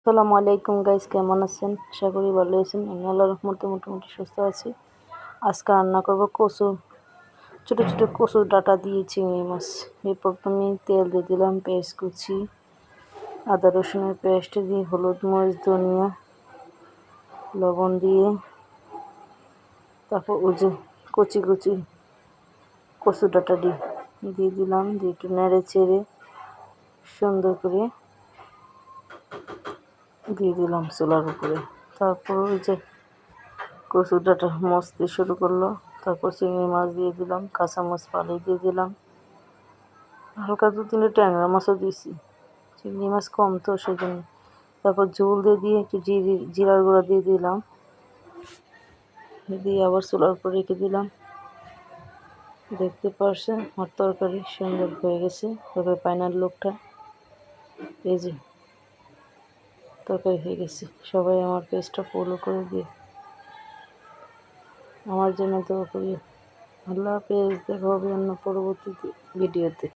আসসালামু আলাইকুম গাইস, কেমন আছেন? আশা করি ভালো আছেন। আমি আল্লাহর রহমতে মোটামুটি সুস্থ আছি। আজকে রান্না করব কচু, ছোট ছোট কচুর ডাঁটা দিয়ে চিংড়ি মাছ। এরপর আমি তেল দিয়ে দিলাম, পেঁয়াজ কুচি, আদা রসুনের পেস্ট দিয়ে, হলুদ মরিচ ধনিয়া লবণ দিয়ে, তারপর ওই যে কচি কচি কচু ডাঁটা দিয়ে দিলাম, দিয়ে একটু নেড়ে চেড়ে সুন্দর করে দিয়ে দিলাম চুলার উপরে। তারপর ওই যে কচু ডাঁটা মচতে শুরু করলো। তারপর চিংড়ি মাছ দিয়ে দিলাম, কাঁচামরিচ ফালি দিয়ে দিলাম, হালকা 2-3 ট্যাংরা মাছও দিয়েছি, চিংড়ি মাছ কম তো সেজন্য। তারপর ঝোল দিয়ে একটু জিরার গুঁড়া দিয়ে দিলাম, দিয়ে আবার চুলার উপর রেখে দিলাম। দেখতে পারছেন আমার তরকারি সুন্দর হয়ে গেছে। তবে ফাইনাল লুকটা এই যে তরকারি হয়ে গেছে। সবাই আমার পেজটা ফলো করে দিয়ে আমার জন্য দোয়া করি। আল্লাহ হাফেজ, দেখা হবে অন্য পরবর্তী ভিডিওতে।